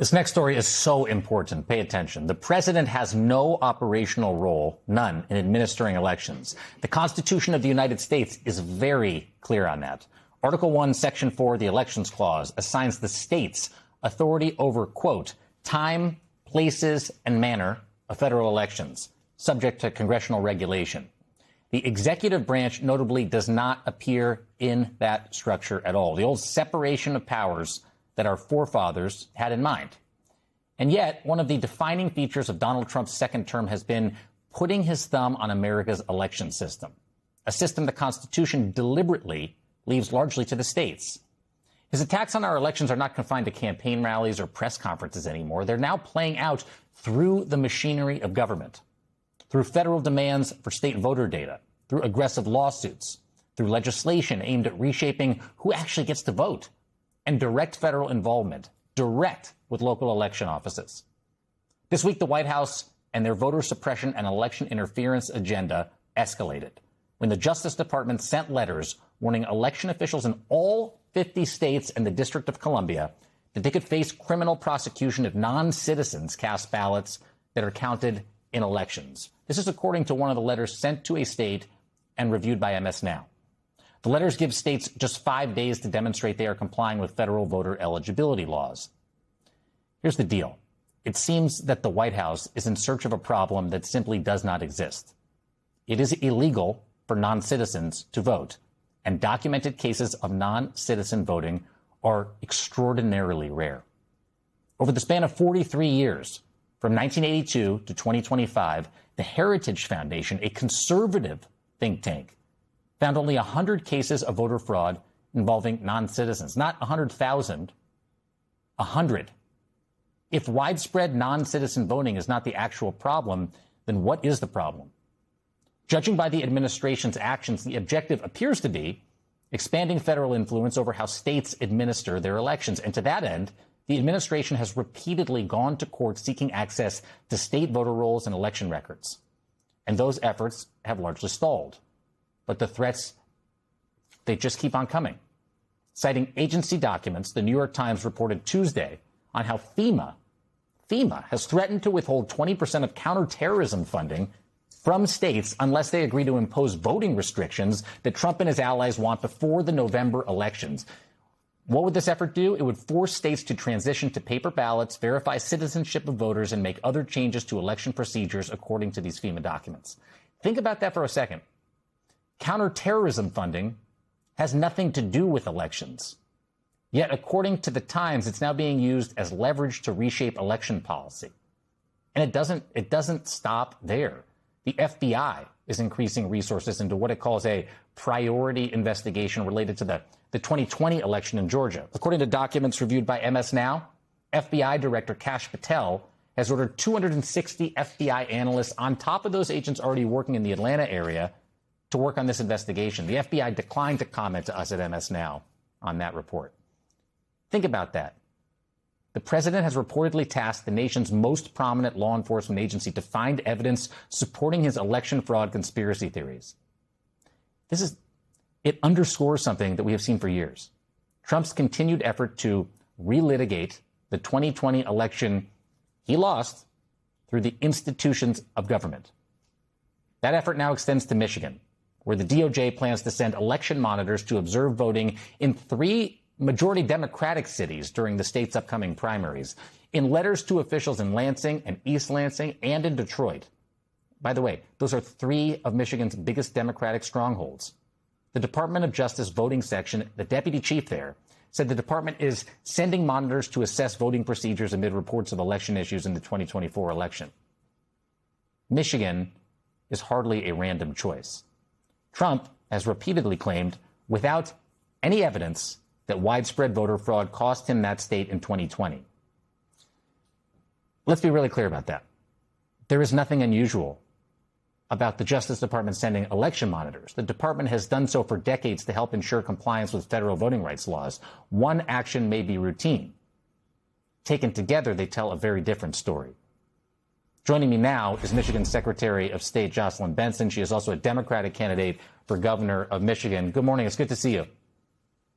This next story is so important. Pay attention. The president has no operational role, none, in administering elections. The Constitution of the United States is very clear on that. Article 1, Section 4, the Elections Clause, assigns the states authority over, quote, time, places, and manner of federal elections, subject to congressional regulation. The executive branch notably does not appear in that structure at all. The old separation of powers that our forefathers had in mind. And yet, one of the defining features of Donald Trump's second term has been putting his thumb on America's election system, a system the Constitution deliberately leaves largely to the states. His attacks on our elections are not confined to campaign rallies or press conferences anymore. They're now playing out through the machinery of government, through federal demands for state voter data, through aggressive lawsuits, through legislation aimed at reshaping who actually gets to vote, and direct federal involvement, direct with local election offices. This week, the White House and their voter suppression and election interference agenda escalated when the Justice Department sent letters warning election officials in all 50 states and the District of Columbia that they could face criminal prosecution if non-citizens cast ballots that are counted in elections. This is according to one of the letters sent to a state and reviewed by MS Now. The letters give states just 5 days to demonstrate they are complying with federal voter eligibility laws. Here's the deal. It seems that the White House is in search of a problem that simply does not exist. It is illegal for non-citizens to vote, and documented cases of non-citizen voting are extraordinarily rare. Over the span of 43 years, from 1982 to 2025, the Heritage Foundation, a conservative think tank, found only 100 cases of voter fraud involving non-citizens. Not 100,000, 100. If widespread non-citizen voting is not the actual problem, then what is the problem? Judging by the administration's actions, the objective appears to be expanding federal influence over how states administer their elections. And to that end, the administration has repeatedly gone to court seeking access to state voter rolls and election records. And those efforts have largely stalled. But the threats, they just keep on coming. Citing agency documents, the New York Times reported Tuesday on how FEMA has threatened to withhold 20% of counterterrorism funding from states unless they agree to impose voting restrictions that Trump and his allies want before the November elections. What would this effort do? It would force states to transition to paper ballots, verify citizenship of voters, and make other changes to election procedures according to these FEMA documents. Think about that for a second. Counterterrorism funding has nothing to do with elections. Yet, according to the Times, it's now being used as leverage to reshape election policy. And it doesn't stop there. The FBI is increasing resources into what it calls a priority investigation related to the 2020 election in Georgia. According to documents reviewed by MS Now, FBI Director Kash Patel has ordered 260 FBI analysts on top of those agents already working in the Atlanta area to work on this investigation. The FBI declined to comment to us at MS Now on that report. Think about that. The president has reportedly tasked the nation's most prominent law enforcement agency to find evidence supporting his election fraud conspiracy theories. It underscores something that we have seen for years. Trump's continued effort to relitigate the 2020 election he lost through the institutions of government. That effort now extends to Michigan, where the DOJ plans to send election monitors to observe voting in 3 majority Democratic cities during the state's upcoming primaries. In letters to officials in Lansing and East Lansing and in Detroit. By the way, those are 3 of Michigan's biggest Democratic strongholds. The Department of Justice voting section, the deputy chief there, said the department is sending monitors to assess voting procedures amid reports of election issues in the 2024 election. Michigan is hardly a random choice. Trump has repeatedly claimed, without any evidence, that widespread voter fraud cost him that state in 2020. Let's be really clear about that. There is nothing unusual about the Justice Department sending election monitors. The department has done so for decades to help ensure compliance with federal voting rights laws. One action may be routine. Taken together, they tell a very different story. Joining me now is Michigan Secretary of State Jocelyn Benson. She is also a Democratic candidate for governor of Michigan. Good morning. It's good to see you.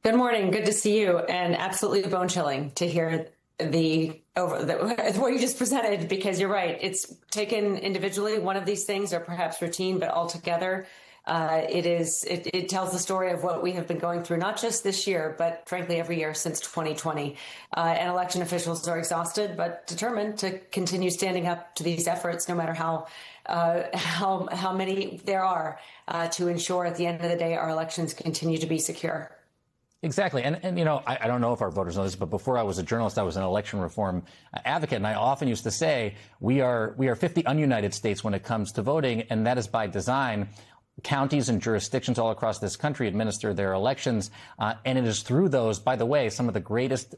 Good morning. Good to see you. And absolutely bone chilling to hear what you just presented, because you're right. It's taken individually, one of these things are perhaps routine, but altogether, it tells the story of what we have been going through, not just this year, but frankly, every year since 2020. And election officials are exhausted, but determined to continue standing up to these efforts, no matter how many there are, to ensure at the end of the day, our elections continue to be secure. Exactly. And you know, I don't know if our voters know this, but before I was a journalist, I was an election reform advocate. And I often used to say we are 50 ununited states when it comes to voting. And that is by design. Counties and jurisdictions all across this country administer their elections. And it is through those, by the way, some of the greatest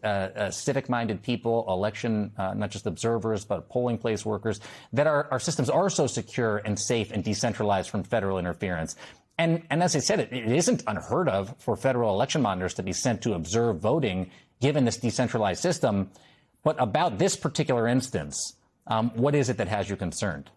civic-minded people, election, not just observers, but polling place workers, that our systems are so secure and safe and decentralized from federal interference. And as I said, it isn't unheard of for federal election monitors to be sent to observe voting, given this decentralized system. But about this particular instance, what is it that has you concerned?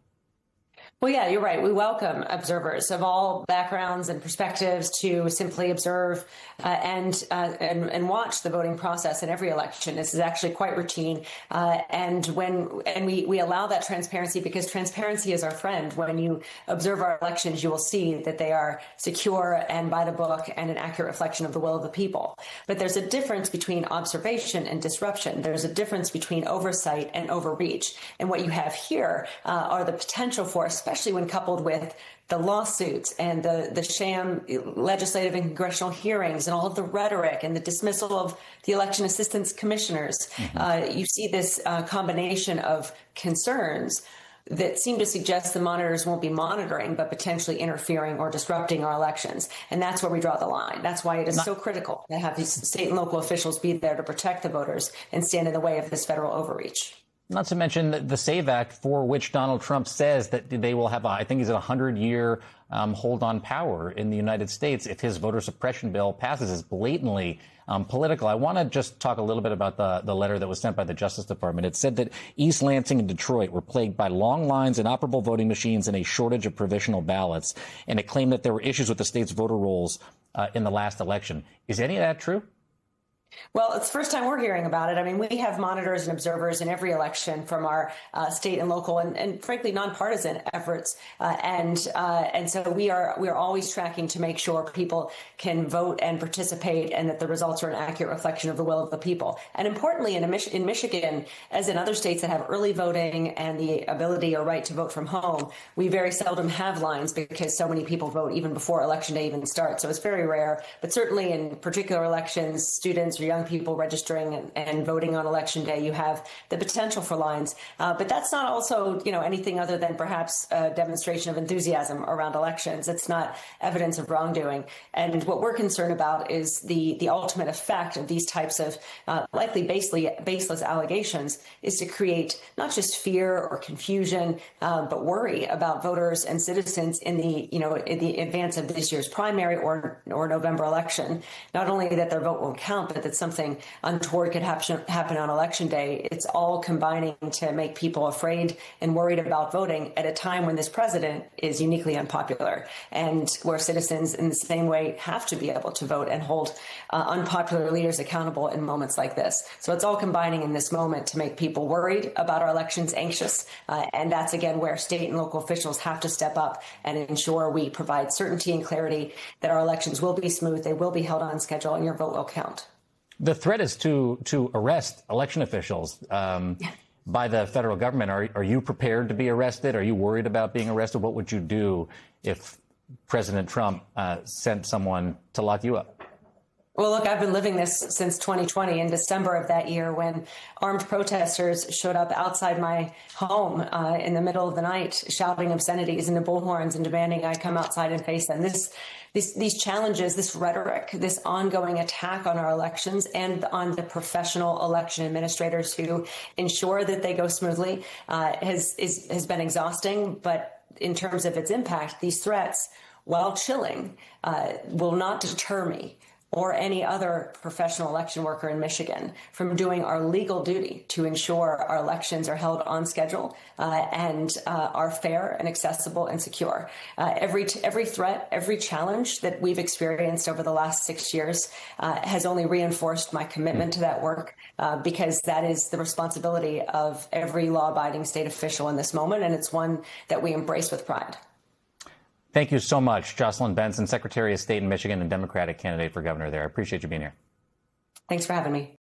Well, yeah, you're right. We welcome observers of all backgrounds and perspectives to simply observe and watch the voting process in every election. This is actually quite routine, and we allow that transparency because transparency is our friend. When you observe our elections, you will see that they are secure and by the book and an accurate reflection of the will of the people. But there's a difference between observation and disruption. There's a difference between oversight and overreach. And what you have here are the potential for, especially when coupled with the lawsuits and the sham legislative and congressional hearings and all of the rhetoric and the dismissal of the election assistance commissioners. You see this combination of concerns that seem to suggest the monitors won't be monitoring, but potentially interfering or disrupting our elections. And that's where we draw the line. That's why it is so critical to have these state and local officials be there to protect the voters and stand in the way of this federal overreach. Not to mention the SAVE Act, for which Donald Trump says that they will have, I think he's at 100-year hold on power in the United States if his voter suppression bill passes. Is blatantly political. I want to just talk a little bit about the letter that was sent by the Justice Department. It said that East Lansing and Detroit were plagued by long lines, inoperable voting machines, and a shortage of provisional ballots. And it claimed that there were issues with the state's voter rolls in the last election. Is any of that true? Well, it's the first time we're hearing about it. I mean, we have monitors and observers in every election from our state and local and frankly, nonpartisan efforts. And so we are always tracking to make sure people can vote and participate and that the results are an accurate reflection of the will of the people. And importantly, in Michigan, as in other states that have early voting and the ability or right to vote from home, we very seldom have lines because so many people vote even before Election Day even starts. So it's very rare. But certainly in particular elections, students or young people registering and voting on Election Day, you have the potential for lines. But that's not also, anything other than perhaps a demonstration of enthusiasm around elections. It's not evidence of wrongdoing. And what we're concerned about is the ultimate effect of these types of likely baseless allegations is to create not just fear or confusion, but worry about voters and citizens in the advance of this year's primary or November election. Not only that their vote won't count, but that something untoward could happen on Election Day. It's all combining to make people afraid and worried about voting at a time when this president is uniquely unpopular and where citizens in the same way have to be able to vote and hold unpopular leaders accountable in moments like this. So it's all combining in this moment to make people worried about our elections, anxious. And that's, again, where state and local officials have to step up and ensure we provide certainty and clarity that our elections will be smooth, they will be held on schedule, and your vote will count. The threat is to arrest election officials by the federal government. Are you prepared to be arrested? Are you worried about being arrested? What would you do if President Trump sent someone to lock you up? Well, look, I've been living this since 2020. In December of that year, when armed protesters showed up outside my home in the middle of the night, shouting obscenities into bullhorns and demanding I come outside and face them. These challenges, this rhetoric, this ongoing attack on our elections and on the professional election administrators who ensure that they go smoothly has been exhausting. But in terms of its impact, these threats, while chilling, will not deter me or any other professional election worker in Michigan from doing our legal duty to ensure our elections are held on schedule and are fair and accessible and secure. Every threat, every challenge that we've experienced over the last 6 years has only reinforced my commitment to that work because that is the responsibility of every law-abiding state official in this moment, and it's one that we embrace with pride. Thank you so much, Jocelyn Benson, Secretary of State in Michigan and Democratic candidate for governor there. I appreciate you being here. Thanks for having me.